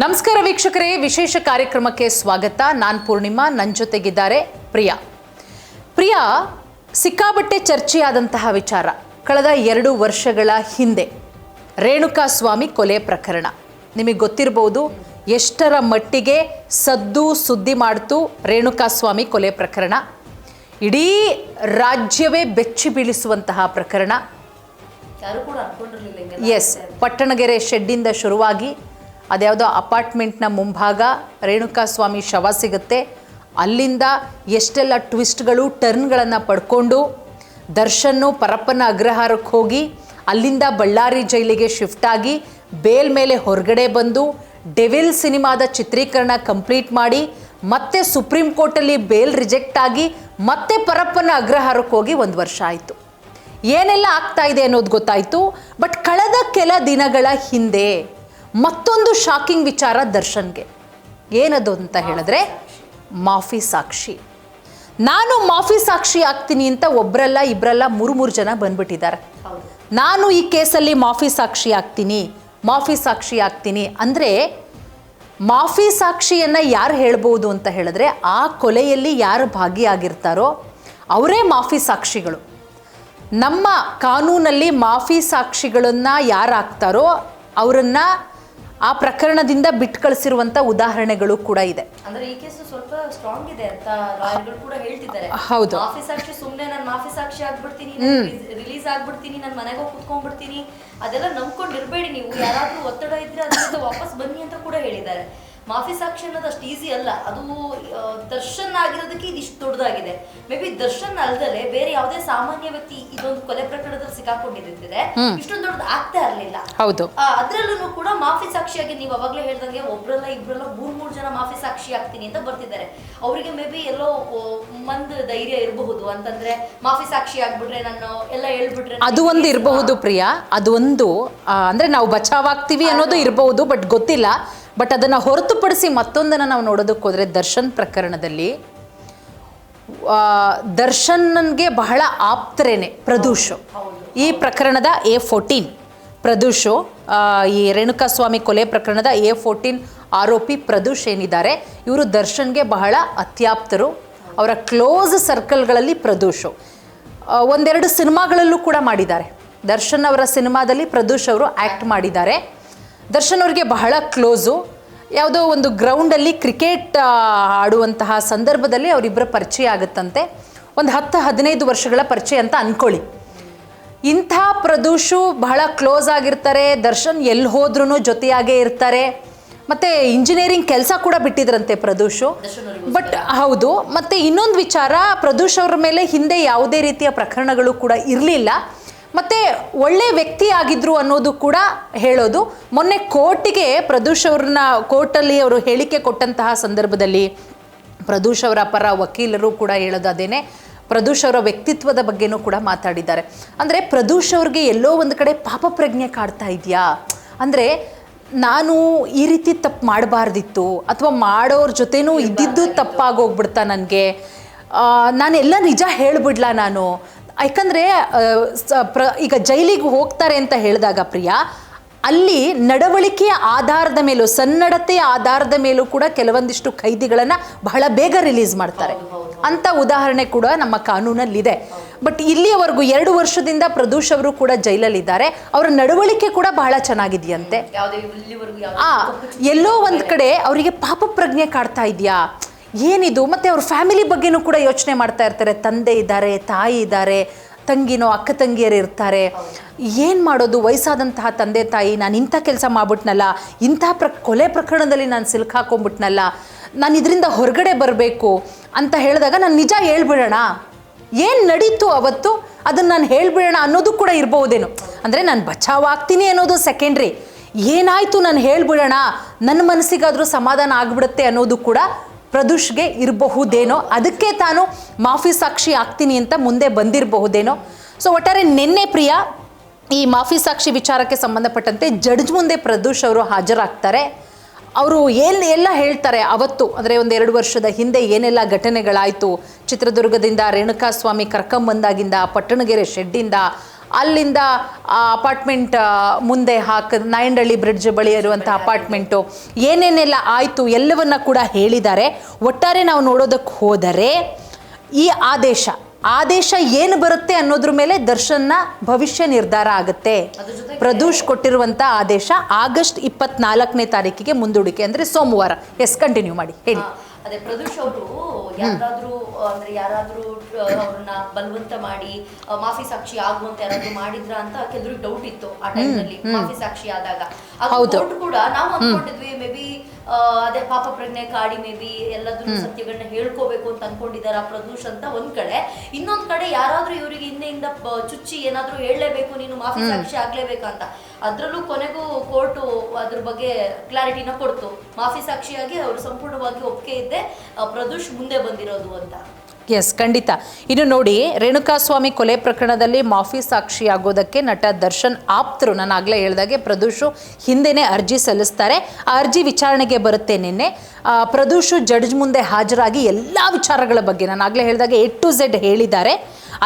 ನಮಸ್ಕಾರ ವೀಕ್ಷಕರೇ, ವಿಶೇಷ ಕಾರ್ಯಕ್ರಮಕ್ಕೆ ಸ್ವಾಗತ. ನಾನು ಪೂರ್ಣಿಮಾ, ನನ್ನ ಜೊತೆಗಿದ್ದಾರೆ ಪ್ರಿಯಾ. ಸಿಕ್ಕಾಬಟ್ಟೆ ಚರ್ಚೆಯಾದಂತಹ ವಿಚಾರ ಕಳೆದ 2 ವರ್ಷಗಳ ಹಿಂದೆ ರೇಣುಕಾ ಸ್ವಾಮಿ ಕೊಲೆ ಪ್ರಕರಣ. ನಿಮಗೆ ಗೊತ್ತಿರಬಹುದು ಎಷ್ಟರ ಮಟ್ಟಿಗೆ ಸುದ್ದಿ ಮಾಡ್ತು ರೇಣುಕಾ ಸ್ವಾಮಿ ಕೊಲೆ ಪ್ರಕರಣ. ಇಡೀ ರಾಜ್ಯವೇ ಬೆಚ್ಚಿ ಬೀಳಿಸುವಂತಹ ಪ್ರಕರಣ. ಎಸ್, ಪಟ್ಟಣಗೆರೆ ಶೆಡ್ಡಿಂದ ಶುರುವಾಗಿ ಅದ್ಯಾವುದೋ ಅಪಾರ್ಟ್ಮೆಂಟ್ನ ಮುಂಭಾಗ ರೇಣುಕಾ ಸ್ವಾಮಿ ಶವ ಸಿಗುತ್ತೆ. ಅಲ್ಲಿಂದ ಎಷ್ಟೆಲ್ಲ ಟ್ವಿಸ್ಟ್ಗಳು ಟರ್ನ್ಗಳನ್ನು ಪಡ್ಕೊಂಡು ದರ್ಶನ್ನು ಪರಪ್ಪನ ಅಗ್ರಹಾರಕ್ಕೆ ಹೋಗಿ ಅಲ್ಲಿಂದ ಬಳ್ಳಾರಿ ಜೈಲಿಗೆ ಶಿಫ್ಟ್ ಆಗಿ ಬೇಲ್ ಮೇಲೆ ಹೊರಗಡೆ ಬಂದು ಡೆವಿಲ್ ಸಿನಿಮಾದ ಚಿತ್ರೀಕರಣ ಕಂಪ್ಲೀಟ್ ಮಾಡಿ ಮತ್ತೆ ಸುಪ್ರೀಂ ಕೋರ್ಟಲ್ಲಿ ಬೇಲ್ ರಿಜೆಕ್ಟ್ ಆಗಿ ಮತ್ತೆ ಪರಪ್ಪನ ಅಗ್ರಹಾರಕ್ಕೆ ಹೋಗಿ 1 ವರ್ಷ ಆಯಿತು. ಏನೆಲ್ಲ ಆಗ್ತಾ ಇದೆ ಅನ್ನೋದು ಗೊತ್ತಾಯಿತು. ಬಟ್ ಕಳೆದ ಕೆಲ ದಿನಗಳ ಹಿಂದೆ ಮತ್ತೊಂದು ಶಾಕಿಂಗ್ ವಿಚಾರ ದರ್ಶನ್ಗೆ. ಏನದು ಅಂತ ಹೇಳಿದ್ರೆ ಮಾಫಿ ಸಾಕ್ಷಿ. ನಾನು ಮಾಫಿ ಸಾಕ್ಷಿ ಆಗ್ತೀನಿ ಅಂತ ಒಬ್ಬರಲ್ಲ ಇಬ್ಬರಲ್ಲ 3 ಜನ ಬಂದ್ಬಿಟ್ಟಿದ್ದಾರೆ. ನಾನು ಈ ಕೇಸಲ್ಲಿ ಮಾಫಿ ಸಾಕ್ಷಿ ಆಗ್ತೀನಿ ಅಂದರೆ ಮಾಫಿ ಸಾಕ್ಷಿಯನ್ನು ಯಾರು ಹೇಳ್ಬೋದು ಅಂತ ಹೇಳಿದ್ರೆ ಆ ಕೊಲೆಯಲ್ಲಿ ಯಾರು ಭಾಗಿಯಾಗಿರ್ತಾರೋ ಅವರೇ ಮಾಫಿ ಸಾಕ್ಷಿಗಳು. ನಮ್ಮ ಕಾನೂನಲ್ಲಿ ಮಾಫಿ ಸಾಕ್ಷಿಗಳನ್ನು ಯಾರು ಆಗ್ತಾರೋ ಅವರನ್ನು ಆ ಪ್ರಕರಣದಿಂದ ಬಿಟ್ಟು ಕಳಿಸಿರುವಂತ ಉದಾಹರಣೆಗಳು ಕೂಡ ಇದೆ. ಅಂದ್ರೆ ಈ ಕೇಸ್ ಸ್ವಲ್ಪ ಸ್ಟ್ರಾಂಗ್ ಇದೆ ಅಂತ ಲಾಯರ್ಗಳು ಕೂಡ ಹೇಳ್ತಿದ್ದಾರೆ. ಹೌದು, ಮಾಫಿ ಸಾಕ್ಷಿ ಸುಮ್ಮನೆ ನಾನು ಮಾಫಿ ಸಾಕ್ಷಿ ಆಗ್ಬಿಡ್ತೀನಿ, ರಿಲೀಸ್ ಆಗ್ಬಿಡ್ತೀನಿ, ನಾನು ಮನೆಗೆ ಹೋಗಿ ಕುತ್ಕೊಂಡ್ಬಿಡ್ತೀನಿ, ಅದೆಲ್ಲ ನಂಬ್ಕೊಂಡಿರ್ಬೇಡಿ ನೀವು. ಯಾರಾದ್ರೂ ಒತ್ತಡ ಇದ್ರೆ ಅದರಿಂದ ವಾಪಸ್ ಬನ್ನಿ ಅಂತ ಕೂಡ ಹೇಳಿದ್ದಾರೆ. ಮಾಫಿ ಸಾಕ್ಷಿ ಅನ್ನೋದು ಅಷ್ಟು ಈಸಿ ಅಲ್ಲ. ಅದು ದರ್ಶನ್ ಆಗಿರೋದಕ್ಕೆ ಇದಿಷ್ಟು ದೊಡ್ಡದಾಗಿದೆ. ಮೇ ಬಿ ದರ್ಶನ್ ಅಲ್ದಲೆ ಬೇರೆ ಯಾವುದೇ ಸಾಮಾನ್ಯ ವ್ಯಕ್ತಿ ಇದೊಂದು ಕೊಲೆ ಪ್ರಕರಣದಲ್ಲಿ ಸಿಕ್ಕಾಕೊಂಡಿದ್ದಿದ್ರೆ ಇಷ್ಟೊಂದು ದೊಡ್ಡದು ಆಗ್ತಾ ಇರಲಿಲ್ಲ. ಹೌದು, ಅದ್ರಲ್ಲೂ ಕೂಡ ಮಾಫಿ ಸಾಕ್ಷಿಯಾಗಿ ನೀವು ಅವಾಗಲೇ ಹೇಳ್ದಂಗೆ ಒಬ್ರಲ್ಲ ಇಬ್ರಲ್ಲ 3 ಜನ ಮಾಫಿ ಸಾಕ್ಷಿ ಆಗ್ತೀನಿ ಅಂತ ಬರ್ತಿದ್ದಾರೆ. ಅವರಿಗೆ ಮೇ ಬಿ ಎಲ್ಲೋ ಧೈರ್ಯ ಇರಬಹುದು ಅಂತಂದ್ರೆ ಮಾಫಿ ಸಾಕ್ಷಿ ಆಗ್ಬಿಟ್ರೆ ನಾನು ಎಲ್ಲ ಹೇಳ್ಬಿಟ್ರೆ ಅದು ಒಂದು ಇರಬಹುದು ಪ್ರಿಯಾ. ಅದು ಒಂದು ಅಂದ್ರೆ ನಾವು ಬಚಾವಾಗ್ತೀವಿ ಅನ್ನೋದು ಇರಬಹುದು, ಬಟ್ ಗೊತ್ತಿಲ್ಲ. ಬಟ್ ಅದನ್ನು ಹೊರತುಪಡಿಸಿ ಮತ್ತೊಂದನ್ನು ನಾವು ನೋಡೋದಕ್ಕೆ ಹೋದರೆ ದರ್ಶನ್ ಪ್ರಕರಣದಲ್ಲಿ ದರ್ಶನ್ಗೆ ಬಹಳ ಆಪ್ತರೇನೆ ಪ್ರದೂಷ್. ಈ ಪ್ರಕರಣದ A14 ಪ್ರದೂಷ್, ಈ ರೇಣುಕಾ ಸ್ವಾಮಿ ಕೊಲೆ ಪ್ರಕರಣದ A14 ಆರೋಪಿ ಪ್ರದೂಷ್ ಏನಿದ್ದಾರೆ ಇವರು ದರ್ಶನ್ಗೆ ಬಹಳ ಅತ್ಯಾಪ್ತರು. ಅವರ ಕ್ಲೋಸ್ ಸರ್ಕಲ್ಗಳಲ್ಲಿ ಪ್ರದೂಷ್ 1-2 ಸಿನಿಮಾಗಳಲ್ಲೂ ಕೂಡ ಮಾಡಿದ್ದಾರೆ. ದರ್ಶನ್ ಅವರ ಸಿನಿಮಾದಲ್ಲಿ ಪ್ರದೂಷ್ ಅವರು ಆ್ಯಕ್ಟ್ ಮಾಡಿದ್ದಾರೆ. ದರ್ಶನ್ ಅವರಿಗೆ ಬಹಳ ಕ್ಲೋಸು. ಯಾವುದೋ ಒಂದು ಗ್ರೌಂಡಲ್ಲಿ ಕ್ರಿಕೆಟ್ ಆಡುವಂತಹ ಸಂದರ್ಭದಲ್ಲಿ ಅವರಿಬ್ಬರ ಪರಿಚಯ ಆಗುತ್ತಂತೆ. ಒಂದು 10-15 ವರ್ಷಗಳ ಪರಿಚಯ ಅಂತ ಅಂದ್ಕೊಳ್ಳಿ. ಇಂಥ ಪ್ರದೂಷು ಬಹಳ ಕ್ಲೋಸ್ ಆಗಿರ್ತಾರೆ. ದರ್ಶನ್ ಎಲ್ಲಿ ಹೋದ್ರೂ ಜೊತೆಯಾಗೇ ಇರ್ತಾರೆ. ಮತ್ತು ಇಂಜಿನಿಯರಿಂಗ್ ಕೆಲಸ ಕೂಡ ಬಿಟ್ಟಿದ್ರಂತೆ ಪ್ರದೂಷು. ಬಟ್ ಹೌದು, ಮತ್ತು ಇನ್ನೊಂದು ವಿಚಾರ, ಪ್ರದೂಷ್ ಅವರ ಮೇಲೆ ಹಿಂದೆ ಯಾವುದೇ ರೀತಿಯ ಪ್ರಕರಣಗಳು ಕೂಡ ಇರಲಿಲ್ಲ. ಮತ್ತು ಒಳ್ಳೆ ವ್ಯಕ್ತಿ ಆಗಿದ್ರು ಅನ್ನೋದು ಕೂಡ ಹೇಳೋದು. ಮೊನ್ನೆ ಕೋರ್ಟಿಗೆ ಪ್ರದೂಷ್ ಅವ್ರನ್ನ ಕೋರ್ಟಲ್ಲಿ ಅವರು ಹೇಳಿಕೆ ಕೊಟ್ಟಂತಹ ಸಂದರ್ಭದಲ್ಲಿ ಪ್ರದೂಷ್ ಅವರ ಪರ ವಕೀಲರು ಕೂಡ ಹೇಳೋದು ಅದೇನೆ. ಪ್ರದೂಷ್ ಅವರ ವ್ಯಕ್ತಿತ್ವದ ಬಗ್ಗೆನೂ ಕೂಡ ಮಾತಾಡಿದ್ದಾರೆ. ಅಂದರೆ ಪ್ರದೂಷ್ ಅವ್ರಿಗೆ ಎಲ್ಲೋ ಒಂದು ಕಡೆ ಪಾಪ ಪ್ರಜ್ಞೆ ಕಾಡ್ತಾ ಇದೆಯಾ, ಅಂದರೆ ನಾನು ಈ ರೀತಿ ತಪ್ಪು ಮಾಡಬಾರ್ದಿತ್ತು, ಅಥವಾ ಮಾಡೋರ ಜೊತೆನೂ ಇದ್ದಿದ್ದು ತಪ್ಪಾಗೋಗ್ಬಿಡ್ತಾ ನನಗೆ, ನಾನೆಲ್ಲ ನಿಜ ಹೇಳಿಬಿಡ್ಲಾ ನಾನು. ಯಾಕಂದರೆ ಈಗ ಜೈಲಿಗೆ ಹೋಗ್ತಾರೆ ಅಂತ ಹೇಳಿದಾಗ ಪ್ರಿಯಾ, ಅಲ್ಲಿ ನಡವಳಿಕೆಯ ಆಧಾರದ ಮೇಲೂ ಸನ್ನಡತೆಯ ಆಧಾರದ ಮೇಲೂ ಕೂಡ ಕೆಲವೊಂದಿಷ್ಟು ಖೈದಿಗಳನ್ನು ಬಹಳ ಬೇಗ ರಿಲೀಸ್ ಮಾಡ್ತಾರೆ ಅಂತ ಉದಾಹರಣೆ ಕೂಡ ನಮ್ಮ ಕಾನೂನಲ್ಲಿದೆ. ಬಟ್ ಇಲ್ಲಿಯವರೆಗೂ 2 ವರ್ಷದಿಂದ ಪ್ರದೂಷ್ ಅವರು ಕೂಡ ಜೈಲಲ್ಲಿದ್ದಾರೆ. ಅವರ ನಡವಳಿಕೆ ಕೂಡ ಬಹಳ ಚೆನ್ನಾಗಿದೆಯಂತೆ. ಎಲ್ಲೋ ಒಂದು ಕಡೆ ಅವರಿಗೆ ಪಾಪ ಪ್ರಜ್ಞೆ ಕಾಡ್ತಾ ಇದೆಯಾ, ಏನಿದು? ಮತ್ತು ಅವ್ರ ಫ್ಯಾಮಿಲಿ ಬಗ್ಗೆನೂ ಕೂಡ ಯೋಚನೆ ಮಾಡ್ತಾ ಇರ್ತಾರೆ. ತಂದೆ ಇದ್ದಾರೆ, ತಾಯಿ ಇದ್ದಾರೆ, ತಂಗಿನೋ ಅಕ್ಕ ತಂಗಿಯರು ಇರ್ತಾರೆ. ಏನು ಮಾಡೋದು? ವಯಸ್ಸಾದಂತಹ ತಂದೆ ತಾಯಿ, ನಾನು ಇಂಥ ಕೆಲಸ ಮಾಡ್ಬಿಟ್ನಲ್ಲ, ಇಂಥ ಕೊಲೆ ಪ್ರಕರಣದಲ್ಲಿ ನಾನು ಸಿಲುಕಾಕೊಂಡ್ಬಿಟ್ನಲ್ಲ, ನಾನು ಇದರಿಂದ ಹೊರಗಡೆ ಬರಬೇಕು ಅಂತ ಹೇಳಿದಾಗ ನಾನು ನಿಜ ಹೇಳ್ಬಿಡೋಣ, ಏನು ನಡೀತು ಅವತ್ತು ಅದನ್ನು ನಾನು ಹೇಳ್ಬಿಡೋಣ ಅನ್ನೋದು ಕೂಡ ಇರ್ಬೋದೇನೋ. ಅಂದರೆ ನಾನು ಬಚಾವಾಗ್ತೀನಿ ಅನ್ನೋದು ಸೆಕೆಂಡ್ರಿ, ಏನಾಯಿತು ನಾನು ಹೇಳ್ಬಿಡೋಣ, ನನ್ನ ಮನಸ್ಸಿಗಾದರೂ ಸಮಾಧಾನ ಆಗಿಬಿಡುತ್ತೆ ಅನ್ನೋದು ಕೂಡ ಪ್ರದೂಷ್ಗೆ ಇರಬಹುದೇನೋ. ಅದಕ್ಕೆ ತಾನು ಮಾಫಿ ಸಾಕ್ಷಿ ಆಗ್ತೀನಿ ಅಂತ ಮುಂದೆ ಬಂದಿರಬಹುದೇನೋ. ಸೊ ಒಟ್ಟಾರೆ ನಿನ್ನೆ ಪ್ರಿಯಾ ಈ ಮಾಫಿ ಸಾಕ್ಷಿ ವಿಚಾರಕ್ಕೆ ಸಂಬಂಧಪಟ್ಟಂತೆ ಜಡ್ಜ್ ಮುಂದೆ ಪ್ರದೂಷ್ ಅವರು ಹಾಜರಾಗ್ತಾರೆ. ಅವರು ಎಲ್ಲ ಹೇಳ್ತಾರೆ ಅವತ್ತು, ಅಂದರೆ 1-2 ವರ್ಷದ ಹಿಂದೆ ಏನೆಲ್ಲ ಘಟನೆಗಳಾಯಿತು, ಚಿತ್ರದುರ್ಗದಿಂದ ರೇಣುಕಾ ಸ್ವಾಮಿ ಕರ್ಕೊಂಬಂದಾಗಿಂದ, ಪಟ್ಟಣಗೆರೆ ಶೆಡ್ಡಿಂದ, ಅಲ್ಲಿಂದ ಆ ಅಪಾರ್ಟ್ಮೆಂಟ್ ಮುಂದೆ ನಾಯಂಡಹಳ್ಳಿ ಬ್ರಿಡ್ಜ್ ಬಳಿ ಇರುವಂಥ ಅಪಾರ್ಟ್ಮೆಂಟು ಏನೇನೆಲ್ಲ ಆಯಿತು ಎಲ್ಲವನ್ನ ಕೂಡ ಹೇಳಿದ್ದಾರೆ. ಒಟ್ಟಾರೆ ನಾವು ನೋಡೋದಕ್ಕೆ ಹೋದರೆ ಈ ಆದೇಶ ಏನು ಬರುತ್ತೆ ಅನ್ನೋದ್ರ ಮೇಲೆ ದರ್ಶನ್ನ ಭವಿಷ್ಯ ನಿರ್ಧಾರ ಆಗುತ್ತೆ. ಪ್ರದೂಷ್ ಕೊಟ್ಟಿರುವಂಥ ಆದೇಶ ಆಗಸ್ಟ್ 24ನೇ ತಾರೀಕಿಗೆ ಮುಂದೂಡಿಕೆ, ಅಂದರೆ ಸೋಮವಾರ. ಎಸ್, ಕಂಟಿನ್ಯೂ ಮಾಡಿ, ಹೇಳಿ. ಅದೇ ಪ್ರದೂಷ್ ಅವರು ಯಾರಾದ್ರೂ ಅವ್ರನ್ನ ಬಲವಂತ ಮಾಡಿ ಮಾಫಿ ಸಾಕ್ಷಿ ಆಗುವಂತ ಯಾರಾದ್ರೂ ಮಾಡಿದ್ರ ಅಂತ ಕೆಲವ್ರಿಗೆ ಡೌಟ್ ಇತ್ತು ಆ ಟೈಮ್ನಲ್ಲಿ. ಮಾಫಿ ಸಾಕ್ಷಿ ಆದಾಗ ಕೋರ್ಟ್ ಕೂಡ ನಾವು ಅನ್ಕೊಂಡಿದ್ವಿ ಮೇ ಬಿ ಅದೇ ಪಾಪ ಪ್ರಜ್ಞೆ ಕಾಡಿ ಮೇ ಬಿ ಎಲ್ಲದನ್ನು ಸತ್ಯಗಳನ್ನ ಹೇಳ್ಕೋಬೇಕು ಅಂತ ಅನ್ಕೊಂಡಿದಾರ ಪ್ರದೂಷ್ ಅಂತ ಒಂದ್ ಕಡೆ. ಇನ್ನೊಂದ್ ಕಡೆ ಯಾರಾದ್ರೂ ಇವರಿಗೆ ಹಿಂದೆಯಿಂದ ಚುಚ್ಚಿ ಏನಾದ್ರೂ ಹೇಳಲೇಬೇಕು, ನೀನು ಮಾಫಿ ಸಾಕ್ಷಿ ಆಗ್ಲೇಬೇಕಂತ. ಅದ್ರಲ್ಲೂ ಕೊನೆಗೂ ಕೋರ್ಟ್ ಅದ್ರ ಬಗ್ಗೆ ಕ್ಲಾರಿಟಿನ ಕೊಡ್ತು. ಮಾಫಿ ಸಾಕ್ಷಿಯಾಗಿ ಅವರು ಸಂಪೂರ್ಣವಾಗಿ ಒಪ್ಪಿಗೆ ಇದ್ದೆ ಪ್ರದೂಷ್ ಮುಂದೆ ಬಂದಿರೋದು ಅಂತ. ಎಸ್, ಖಂಡಿತ. ಇನ್ನು ನೋಡಿ, ರೇಣುಕಾಸ್ವಾಮಿ ಕೊಲೆ ಪ್ರಕರಣದಲ್ಲಿ ಮಾಫಿ ಸಾಕ್ಷಿ ಆಗೋದಕ್ಕೆ ನಟ ದರ್ಶನ್ ಆಪ್ತರು, ನಾನು ಆಗಲೇ ಹೇಳಿದಾಗೆ ಪ್ರದೂಷು ಹಿಂದೆನೇ ಅರ್ಜಿ ಸಲ್ಲಿಸ್ತಾರೆ. ಆ ಅರ್ಜಿ ವಿಚಾರಣೆಗೆ ಬರುತ್ತೆ. ನಿನ್ನೆ ಪ್ರದೂಷು ಜಡ್ಜ್ ಮುಂದೆ ಹಾಜರಾಗಿ ಎಲ್ಲ ವಿಚಾರಗಳ ಬಗ್ಗೆ ನಾನು ಆಗಲೇ ಹೇಳಿದಾಗೆ A to Z ಹೇಳಿದ್ದಾರೆ.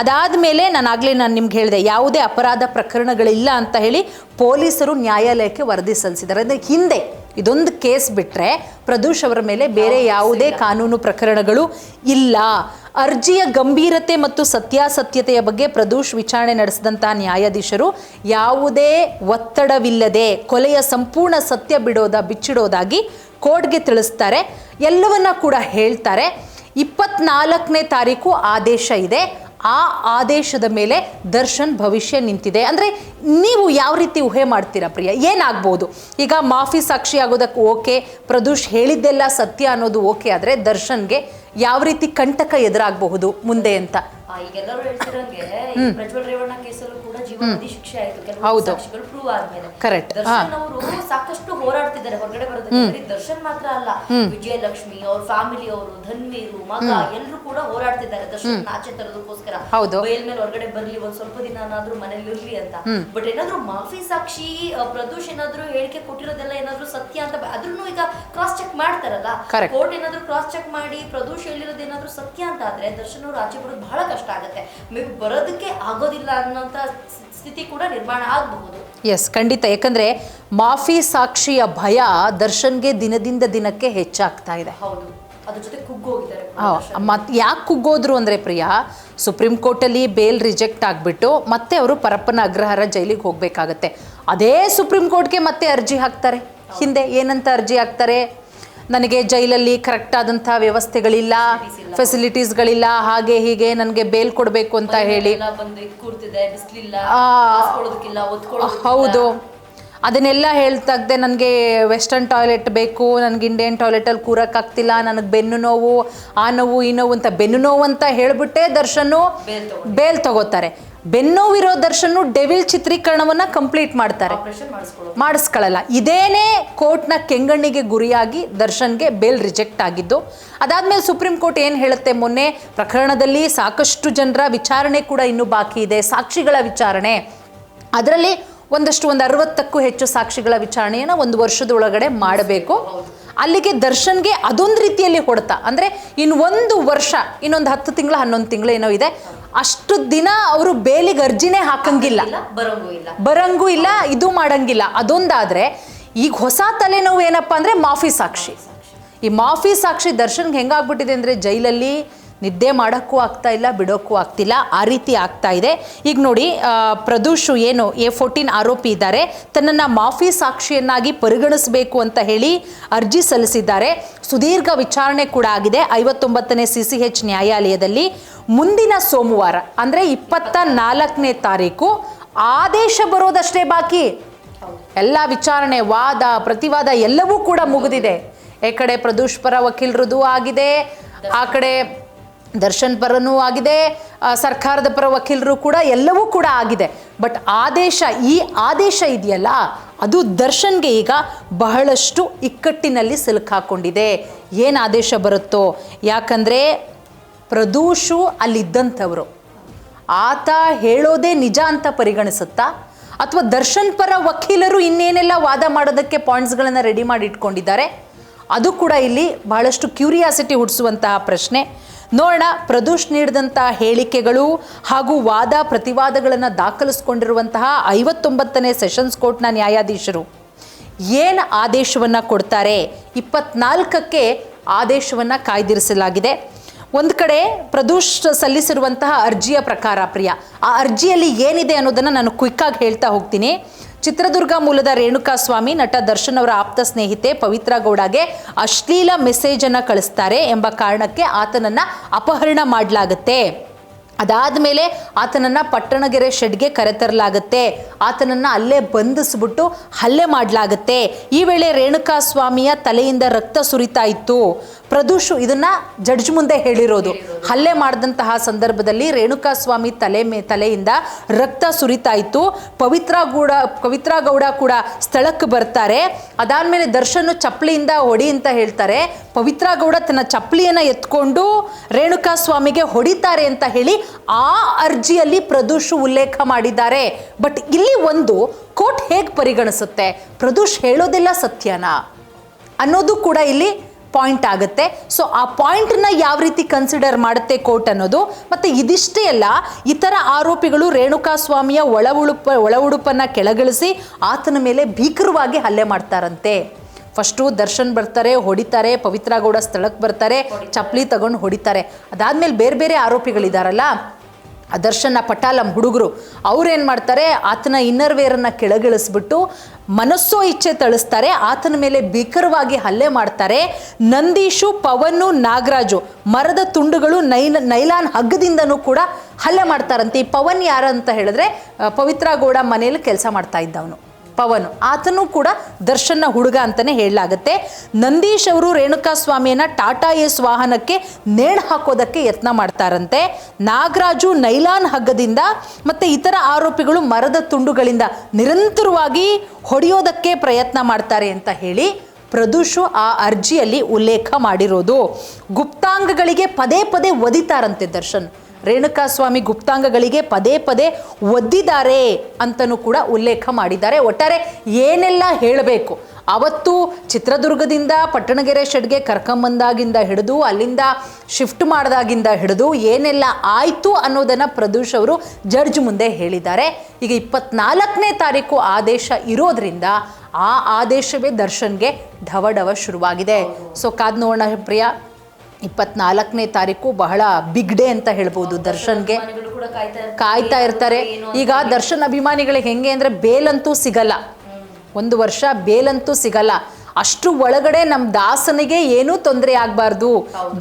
ಅದಾದಮೇಲೆ ನಾನು ನಿಮ್ಗೆ ಹೇಳಿದೆ ಯಾವುದೇ ಅಪರಾಧ ಪ್ರಕರಣಗಳಿಲ್ಲ ಅಂತ ಹೇಳಿ ಪೊಲೀಸರು ನ್ಯಾಯಾಲಯಕ್ಕೆ ವರದಿ ಸಲ್ಲಿಸಿದ್ದಾರೆ. ಅಂದರೆ ಹಿಂದೆ ಇದೊಂದು ಕೇಸ್ ಬಿಟ್ಟರೆ ಪ್ರದೂಷ್ ಅವರ ಮೇಲೆ ಬೇರೆ ಯಾವುದೇ ಕಾನೂನು ಪ್ರಕರಣಗಳು ಇಲ್ಲ. ಅರ್ಜಿಯ ಗಂಭೀರತೆ ಮತ್ತು ಸತ್ಯಾಸತ್ಯತೆಯ ಬಗ್ಗೆ ಪ್ರದೂಷ್ ವಿಚಾರಣೆ ನಡೆಸಿದಂತಹ ನ್ಯಾಯಾಧೀಶರು ಯಾವುದೇ ಒತ್ತಡವಿಲ್ಲದೆ ಕೊಲೆಯ ಸಂಪೂರ್ಣ ಸತ್ಯ ಬಿಚ್ಚಿಡೋದಾಗಿ ಕೋರ್ಟ್ಗೆ ತಿಳಿಸ್ತಾರೆ. ಎಲ್ಲವನ್ನ ಕೂಡ ಹೇಳ್ತಾರೆ. 24ನೇ ತಾರೀಕು ಆದೇಶ ಇದೆ. ಆ ಆದೇಶದ ಮೇಲೆ ದರ್ಶನ್ ಭವಿಷ್ಯ ನಿಂತಿದೆ. ಅಂದರೆ ನೀವು ಯಾವ ರೀತಿ ಊಹೆ ಮಾಡ್ತೀರಾ ಪ್ರಿಯಾ? ಏನಾಗ್ಬೋದು ಈಗ? ಮಾಫಿ ಸಾಕ್ಷಿ ಆಗೋದಕ್ಕೆ ಓಕೆ, ಪ್ರದೂಷ್ ಹೇಳಿದ್ದೆಲ್ಲ ಸತ್ಯ ಅನ್ನೋದು ಓಕೆ ಆದರೆ ದರ್ಶನ್ಗೆ ಯಾವ ರೀತಿ ಕಂಟಕ ಎದುರಾಗಬಹುದು ಮುಂದೆ ಅಂತ? ಈಗೆಲ್ಲರೂ ಹೇಳ್ತಿರಂಗೆ ಪ್ರಜ್ವಲ್ ರೇವಣ್ಣ ಕೇಸಲ್ಲೂ ಕೂಡ ಜೀವಾವಧಿ ಶಿಕ್ಷೆ ಆಯ್ತು ಕೆಲವು ಸಾಕ್ಷಿಗಳು ಪ್ರೂವ್ ಆದ್ಮೇಲೆ. ಕರೆಕ್ಟ್. ದರ್ಶನ್ ಅವರು ಸಾಕಷ್ಟು ಹೋರಾಡ್ತಿದ್ದಾರೆ ಹೊರಗಡೆ ಬರೋದಕ್ಕೆ. ದರ್ಶನ್ ಮಾತ್ರ ಅಲ್ಲ, ವಿಜಯಲಕ್ಷ್ಮಿ ಅವ್ರ ಫ್ಯಾಮಿಲಿ ಅವರು, ಧನ್ವೀರು, ಮಗ ಎಲ್ಲರೂ ಕೂಡ ಹೋರಾಡ್ತಿದ್ದಾರೆ ದರ್ಶನ್ ಆಚೆ ತರೋದಕ್ಕೋಸ್ಕರ. ಬಯಲ್ ಮೇಲೆ ಹೊರಗಡೆ ಬರ್ಲಿ, ಒಂದ್ ಸ್ವಲ್ಪ ದಿನ ಮನೇಲಿ ಇರ್ಲಿ ಅಂತ. ಬಟ್ ಏನಾದ್ರು ಮಾಫಿ ಸಾಕ್ಷಿ ಪ್ರದೂಷ್ ಏನಾದ್ರು ಹೇಳಿಕೆ ಕೊಟ್ಟಿರೋದೆಲ್ಲ ಏನಾದ್ರು ಸತ್ಯ ಅಂತ ಅದ್ರೂ ಈಗ ಕ್ರಾಸ್ ಚೆಕ್ ಮಾಡ್ತಾರಲ್ಲ ಕೋರ್ಟ್. ಏನಾದ್ರು ಕ್ರಾಸ್ ಚೆಕ್ ಮಾಡಿ ಪ್ರದೂಷ್ ಹೇಳಿರೋದು ಏನಾದ್ರು ಸತ್ಯ ಅಂತ ಆದ್ರೆ ದರ್ಶನ್ ಅವರು ಆಚೆ ಬರೋದು ಬಹಳ ಕಷ್ಟ ಆಗುತ್ತೆ. ಮೇ ಬಿ ಬರೋದಕ್ಕೆ ಆಗೋದಿಲ್ಲ ಅನ್ನೋಂತ ಸ್ಥಿತಿ ಕೂಡ ನಿರ್ಮಾಣ ಆಗಬಹುದು. ಎಸ್, ಖಂಡಿತ. ಯಾಕಂದ್ರೆ ಮಾಫಿ ಸಾಕ್ಷಿಯ ಭಯ ದರ್ಶನ್ಗೆ ದಿನದಿಂದ ದಿನಕ್ಕೆ ಹೆಚ್ಚಾಗ್ತಾ ಇದೆ. ಹೌದು, ಅದ್ರ ಜೊತೆ ಕುಗ್ಗೋಗಿದ್ದಾರೆ. ಮತ್ತೆ ಯಾಕೆ ಕುಗ್ಗೋದ್ರು ಅಂದರೆ ಪ್ರಿಯಾ, ಸುಪ್ರೀಂ ಕೋರ್ಟಲ್ಲಿ ಬೇಲ್ ರಿಜೆಕ್ಟ್ ಆಗಿಬಿಟ್ಟು ಮತ್ತೆ ಅವರು ಪರಪ್ಪನ ಅಗ್ರಹಾರ ಜೈಲಿಗೆ ಹೋಗಬೇಕಾಗತ್ತೆ. ಅದೇ ಸುಪ್ರೀಂ ಕೋರ್ಟ್ಗೆ ಮತ್ತೆ ಅರ್ಜಿ ಹಾಕ್ತಾರೆ. ಹಿಂದೆ ಏನಂತ ಅರ್ಜಿ ಹಾಕ್ತಾರೆ? ನನಗೆ ಜೈಲಲ್ಲಿ ಕರೆಕ್ಟ್ ಆದಂಥ ವ್ಯವಸ್ಥೆಗಳಿಲ್ಲ, ಫೆಸಿಲಿಟೀಸ್ಗಳಿಲ್ಲ, ಹಾಗೆ ಹೀಗೆ ನನಗೆ ಬೇಲ್ ಕೊಡಬೇಕು ಅಂತ ಹೇಳಿ. ಹೌದು, ಅದನ್ನೆಲ್ಲ ಹೇಳ್ತಾಗ್ದೆ ನನಗೆ ವೆಸ್ಟರ್ನ್ ಟಾಯ್ಲೆಟ್ ಬೇಕು, ನನಗೆ ಇಂಡಿಯನ್ ಟಾಯ್ಲೆಟಲ್ಲಿ ಕೂರಕ್ಕಾಗ್ತಿಲ್ಲ, ನನಗೆ ಬೆನ್ನು ನೋವು, ಆ ನೋವು ಈ ನೋವು ಅಂತ ಬೆನ್ನು ನೋವು ಅಂತ ಹೇಳಿಬಿಟ್ಟೆ ದರ್ಶನ್ನು ಬೇಲ್ ತಗೋತಾರೆ. ಬೆನ್ನೋವಿರೋ ದರ್ಶನ್ನು ಡೆವಿಲ್ ಚಿತ್ರೀಕರಣವನ್ನ ಕಂಪ್ಲೀಟ್ ಮಾಡ್ತಾರೆ, ಮಾಡಿಸ್ಕೊಳ್ಳಲ್ಲ. ಇದೇನೇ ಕೋರ್ಟ್ನ ಕೆಂಗಣ್ಣಿಗೆ ಗುರಿಯಾಗಿ ದರ್ಶನ್ಗೆ ಬೇಲ್ ರಿಜೆಕ್ಟ್ ಆಗಿದ್ದು. ಅದಾದ್ಮೇಲೆ ಸುಪ್ರೀಂ ಕೋರ್ಟ್ ಏನು ಹೇಳುತ್ತೆ, ಮೊನ್ನೆ ಪ್ರಕರಣದಲ್ಲಿ ಸಾಕಷ್ಟು ಜನರ ವಿಚಾರಣೆ ಕೂಡ ಇನ್ನೂ ಬಾಕಿ ಇದೆ, ಸಾಕ್ಷಿಗಳ ವಿಚಾರಣೆ. ಅದರಲ್ಲಿ ಒಂದು 60ಕ್ಕೂ ಹೆಚ್ಚು ಸಾಕ್ಷಿಗಳ ವಿಚಾರಣೆಯನ್ನು 1 ವರ್ಷದೊಳಗಡೆ ಮಾಡಬೇಕು. ಅಲ್ಲಿಗೆ ದರ್ಶನ್ಗೆ ಅದೊಂದು ರೀತಿಯಲ್ಲಿ ಹೊಡೆತ. ಅಂದರೆ ಇನ್ನು 1 ವರ್ಷ, ಇನ್ನೊಂದು 10 ತಿಂಗಳು 11 ತಿಂಗಳು ಏನೋ ಇದೆ, ಅಷ್ಟು ದಿನ ಅವರು ಬೇಲಿಗೆ ಅರ್ಜಿನೇ ಹಾಕಂಗಿಲ್ಲ, ಬರಂಗೂ ಇಲ್ಲ, ಇದು ಮಾಡಂಗಿಲ್ಲ. ಅದೊಂದಾದರೆ ಈಗ ಹೊಸ ತಲೆನೋವು ಏನಪ್ಪ ಅಂದರೆ ಮಾಫಿ ಸಾಕ್ಷಿ. ಈ ಮಾಫಿ ಸಾಕ್ಷಿ ದರ್ಶನ್ಗೆ ಹೆಂಗಾಗ್ಬಿಟ್ಟಿದೆ ಅಂದರೆ ಜೈಲಲ್ಲಿ ನಿದ್ದೆ ಮಾಡೋಕ್ಕೂ ಆಗ್ತಾ ಇಲ್ಲ, ಬಿಡೋಕ್ಕೂ ಆಗ್ತಿಲ್ಲ, ಆ ರೀತಿ ಆಗ್ತಾ ಇದೆ. ಈಗ ನೋಡಿ, ಪ್ರದೂಷು ಏನು A14 ಆರೋಪಿ ಇದ್ದಾರೆ, ತನ್ನನ್ನು ಮಾಫಿ ಸಾಕ್ಷಿಯನ್ನಾಗಿ ಪರಿಗಣಿಸಬೇಕು ಅಂತ ಹೇಳಿ ಅರ್ಜಿ ಸಲ್ಲಿಸಿದ್ದಾರೆ. ಸುದೀರ್ಘ ವಿಚಾರಣೆ ಕೂಡ ಆಗಿದೆ 59ನೇ CCH ನ್ಯಾಯಾಲಯದಲ್ಲಿ. ಮುಂದಿನ ಸೋಮವಾರ ಅಂದರೆ 24ನೇ ತಾರೀಕು ಆದೇಶ ಬರೋದಷ್ಟೇ ಬಾಕಿ. ಎಲ್ಲ ವಿಚಾರಣೆ, ವಾದ ಪ್ರತಿವಾದ ಎಲ್ಲವೂ ಕೂಡ ಮುಗಿದಿದೆ. ಈ ಕಡೆ ಪ್ರದೂಷ್ ಪರ ವಕೀಲರದು ಆಗಿದೆ, ಆ ಕಡೆ ದರ್ಶನ್ ಪರನೂ ಆಗಿದೆ, ಸರ್ಕಾರದ ಪರ ವಕೀಲರು ಕೂಡ ಎಲ್ಲವೂ ಕೂಡ ಆಗಿದೆ. ಬಟ್ ಈ ಆದೇಶ ಇದೆಯಲ್ಲ, ಅದು ದರ್ಶನ್ಗೆ ಈಗ ಬಹಳಷ್ಟು ಇಕ್ಕಟ್ಟಿನಲ್ಲಿ ಸಿಲುಕಾಕೊಂಡಿದೆ. ಏನು ಆದೇಶ ಬರುತ್ತೋ, ಯಾಕಂದರೆ ಪ್ರದೂಷು ಅಲ್ಲಿದ್ದಂಥವರು, ಆತ ಹೇಳೋದೇ ನಿಜ ಅಂತ ಪರಿಗಣಿಸುತ್ತಾ, ಅಥವಾ ದರ್ಶನ್ ಪರ ವಕೀಲರು ಇನ್ನೇನೆಲ್ಲ ವಾದ ಮಾಡೋದಕ್ಕೆ ಪಾಯಿಂಟ್ಸ್ಗಳನ್ನು ರೆಡಿ ಮಾಡಿ ಇಟ್ಕೊಂಡಿದ್ದಾರೆ, ಅದು ಕೂಡ ಇಲ್ಲಿ ಬಹಳಷ್ಟು ಕ್ಯೂರಿಯಾಸಿಟಿ ಹುಟ್ಟಿಸುವಂತಹ ಪ್ರಶ್ನೆ. ನೋಡೋಣ ಪ್ರದೂಷ್ ನೀಡಿದಂಥ ಹೇಳಿಕೆಗಳು ಹಾಗೂ ವಾದ ಪ್ರತಿವಾದಗಳನ್ನು ದಾಖಲಿಸಿಕೊಂಡಿರುವಂತಹ 59ನೇ ಸೆಷನ್ಸ್ ಕೋರ್ಟ್ನ ನ್ಯಾಯಾಧೀಶರು ಏನು ಆದೇಶವನ್ನು ಕೊಡ್ತಾರೆ. 24ಕ್ಕೆ ಆದೇಶವನ್ನು ಕಾಯ್ದಿರಿಸಲಾಗಿದೆ. ಒಂದು ಕಡೆ ಪ್ರದೂಷ್ ಸಲ್ಲಿಸಿರುವಂತಹ ಅರ್ಜಿಯ ಪ್ರಕಾರ ಪ್ರಿಯಾ, ಆ ಅರ್ಜಿಯಲ್ಲಿ ಏನಿದೆ ಅನ್ನೋದನ್ನು ನಾನು ಕ್ವಿಕ್ಕಾಗಿ ಹೇಳ್ತಾ ಹೋಗ್ತೀನಿ. ಚಿತ್ರದುರ್ಗ ಮೂಲದ ರೇಣುಕಾಸ್ವಾಮಿ ನಟ ದರ್ಶನ್ ಅವರ ಆಪ್ತ ಸ್ನೇಹಿತೆ ಪವಿತ್ರ ಗೌಡಗೆ ಅಶ್ಲೀಲ ಮೆಸೇಜನ್ನು ಕಳಿಸ್ತಾರೆ ಎಂಬ ಕಾರಣಕ್ಕೆ ಆತನನ್ನು ಅಪಹರಣ ಮಾಡಲಾಗುತ್ತೆ. ಅದಾದಮೇಲೆ ಆತನನ್ನು ಪಟ್ಟಣಗೆರೆ ಶೆಡ್ಗೆ ಕರೆತರಲಾಗುತ್ತೆ. ಆತನನ್ನು ಅಲ್ಲೇ ಬಂಧಿಸ್ಬಿಟ್ಟು ಹಲ್ಲೆ ಮಾಡಲಾಗುತ್ತೆ. ಈ ವೇಳೆ ರೇಣುಕಾಸ್ವಾಮಿಯ ತಲೆಯಿಂದ ರಕ್ತ ಸುರಿತಾ ಇತ್ತು. ಪ್ರದೂಷ್ ಇದನ್ನು ಜಡ್ಜ್ ಮುಂದೆ ಹೇಳಿರೋದು. ಹಲ್ಲೆ ಮಾಡಿದಂತಹ ಸಂದರ್ಭದಲ್ಲಿ ರೇಣುಕಾಸ್ವಾಮಿ ತಲೆಯಿಂದ ರಕ್ತ ಸುರಿತಾ ಇತ್ತು. ಪವಿತ್ರ ಗೌಡ ಕೂಡ ಸ್ಥಳಕ್ಕೆ ಬರ್ತಾರೆ. ಅದಾದಮೇಲೆ ದರ್ಶನ್ ಚಪ್ಪಲಿಯಿಂದ ಹೊಡಿ ಅಂತ ಹೇಳ್ತಾರೆ. ಪವಿತ್ರ ಗೌಡ ತನ್ನ ಚಪ್ಪಲಿಯನ್ನು ಎತ್ಕೊಂಡು ರೇಣುಕಾಸ್ವಾಮಿಗೆ ಹೊಡಿತಾರೆ ಅಂತ ಹೇಳಿ ಆ ಅರ್ಜಿಯಲ್ಲಿ ಪ್ರದೂಷ್ ಉಲ್ಲೇಖ ಮಾಡಿದ್ದಾರೆ. ಬಟ್ ಇಲ್ಲಿ ಒಂದು ಕೋರ್ಟ್ ಹೇಗೆ ಪರಿಗಣಿಸುತ್ತೆ, ಪ್ರದೂಷ್ ಹೇಳೋದೆಲ್ಲ ಸತ್ಯನಾ ಅನ್ನೋದು ಕೂಡ ಇಲ್ಲಿ ಪಾಯಿಂಟ್ ಆಗುತ್ತೆ. ಸೊ ಆ ಪಾಯಿಂಟನ್ನ ಯಾವ ರೀತಿ ಕನ್ಸಿಡರ್ ಮಾಡುತ್ತೆ ಕೋರ್ಟ್ ಅನ್ನೋದು. ಮತ್ತು ಇದಿಷ್ಟೇ ಅಲ್ಲ, ಇತರ ಆರೋಪಿಗಳು ರೇಣುಕಾಸ್ವಾಮಿಯ ಒಳ ಉಡುಪನ್ನು ಕೆಳಗಿಳಿಸಿ ಆತನ ಮೇಲೆ ಭೀಕರವಾಗಿ ಹಲ್ಲೆ ಮಾಡ್ತಾರಂತೆ. ಫಸ್ಟು ದರ್ಶನ್ ಬರ್ತಾರೆ, ಹೊಡಿತಾರೆ. ಪವಿತ್ರ ಗೌಡ ಸ್ಥಳಕ್ಕೆ ಬರ್ತಾರೆ, ಚಪ್ಪಲಿ ತಗೊಂಡು ಹೊಡಿತಾರೆ. ಅದಾದಮೇಲೆ ಬೇರೆ ಬೇರೆ ಆರೋಪಿಗಳಿದಾರಲ್ಲ, ದರ್ಶನ್ನ ಪಟಾಲಂ ಹುಡುಗರು, ಅವ್ರೇನು ಮಾಡ್ತಾರೆ, ಆತನ ಇನ್ನರ್ ವೇರನ್ನು ಕೆಳಗಿಳಿಸ್ಬಿಟ್ಟು ಮನಸ್ಸೋ ಇಚ್ಛೆ ತಳಿಸ್ತಾರೆ. ಆತನ ಮೇಲೆ ಭೀಕರವಾಗಿ ಹಲ್ಲೆ ಮಾಡ್ತಾರೆ. ನಂದೀಶು, ಪವನು, ನಾಗರಾಜು ಮರದ ತುಂಡುಗಳು ನೈಲಾನ್ ಹಗ್ಗದಿಂದನೂ ಕೂಡ ಹಲ್ಲೆ ಮಾಡ್ತಾರಂತೆ. ಈ ಪವನ್ ಯಾರಂತ ಹೇಳಿದ್ರೆ ಪವಿತ್ರ ಗೌಡ ಮನೆಯಲ್ಲಿ ಕೆಲಸ ಮಾಡ್ತಾ ಇದ್ದವನು ಪವನು. ಆತನೂ ಕೂಡ ದರ್ಶನ್ನ ಹುಡುಗ ಅಂತಲೇ ಹೇಳಲಾಗುತ್ತೆ. ನಂದೀಶ್ ಅವರು ರೇಣುಕಾಸ್ವಾಮಿಯನ್ನು ಟಾಟಾ ಎಸ್ ವಾಹನಕ್ಕೆ ನೇಣು ಹಾಕೋದಕ್ಕೆ ಯತ್ನ ಮಾಡ್ತಾರಂತೆ. ನಾಗರಾಜು ನೈಲಾನ್ ಹಗ್ಗದಿಂದ ಮತ್ತು ಇತರ ಆರೋಪಿಗಳು ಮರದ ತುಂಡುಗಳಿಂದ ನಿರಂತರವಾಗಿ ಹೊಡೆಯೋದಕ್ಕೆ ಪ್ರಯತ್ನ ಮಾಡ್ತಾರೆ ಅಂತ ಹೇಳಿ ಪ್ರದೂಷ್ ಆ ಅರ್ಜಿಯಲ್ಲಿ ಉಲ್ಲೇಖ ಮಾಡಿರೋದು. ಗುಪ್ತಾಂಗಗಳಿಗೆ ಪದೇ ಪದೇ ಒದಿತಾರಂತೆ ದರ್ಶನ್. ರೇಣುಕಾಸ್ವಾಮಿ ಗುಪ್ತಾಂಗಗಳಿಗೆ ಪದೇ ಪದೇ ಒದ್ದಿದ್ದಾರೆ ಅಂತಲೂ ಕೂಡ ಉಲ್ಲೇಖ ಮಾಡಿದ್ದಾರೆ. ಒಟ್ಟಾರೆ ಏನೆಲ್ಲ ಹೇಳಬೇಕು, ಅವತ್ತು ಚಿತ್ರದುರ್ಗದಿಂದ ಪಟ್ಟಣಗೆರೆ ಶೆಡ್ಗೆ ಕರ್ಕೊಂಬಂದಾಗಿಂದ ಹಿಡಿದು ಅಲ್ಲಿಂದ ಶಿಫ್ಟ್ ಮಾಡಿದಾಗಿಂದ ಹಿಡಿದು ಏನೆಲ್ಲ ಆಯಿತು ಅನ್ನೋದನ್ನು ಪ್ರದೂಷ್ ಅವರು ಜಡ್ಜ್ ಮುಂದೆ ಹೇಳಿದ್ದಾರೆ. ಈಗ 24ನೇ ತಾರೀಕು ಆದೇಶ ಇರೋದ್ರಿಂದ ಆ ಆದೇಶವೇ ದರ್ಶನ್ಗೆ ಢವಢವ ಶುರುವಾಗಿದೆ. ಸೊ ಕಾದ್ ನೋಡೋಣ ಪ್ರಿಯಾ, 24ನೇ ತಾರೀಕು ಬಹಳ ಬಿಗ್ ಡೇ ಅಂತ ಹೇಳ್ಬೋದು ದರ್ಶನ್ಗೆ. ಕಾಯ್ತಾ ಇರ್ತಾರೆ. ಈಗ ದರ್ಶನ್ ಅಭಿಮಾನಿಗಳಿಗೆ ಹೆಂಗೆ ಅಂದರೆ ಬೇಲಂತೂ ಸಿಗಲ್ಲ, 1 ವರ್ಷ ಬೇಲಂತೂ ಸಿಗಲ್ಲ. ಅಷ್ಟು ಒಳಗಡೆ ನಮ್ಮ ದಾಸನಿಗೆ ಏನೂ ತೊಂದರೆ ಆಗಬಾರ್ದು,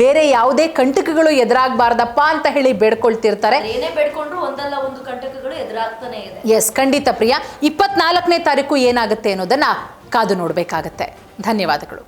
ಬೇರೆ ಯಾವುದೇ ಕಂಟಕಗಳು ಎದುರಾಗಬಾರ್ದಪ್ಪ ಅಂತ ಹೇಳಿ ಬೇಡ್ಕೊಳ್ತಿರ್ತಾರೆ. ಏನೇ ಬೇಡ್ಕೊಂಡ್ರು ಒಂದಲ್ಲ ಒಂದು ಕಂಟಕಗಳು ಎದುರಾಗ್ತಾನೆ ಇದೆ. ಎಸ್, ಖಂಡಿತ ಪ್ರಿಯಾ. 24ನೇ ತಾರೀಕು ಏನಾಗುತ್ತೆ ಅನ್ನೋದನ್ನ ಕಾದು ನೋಡಬೇಕಾಗತ್ತೆ. ಧನ್ಯವಾದಗಳು.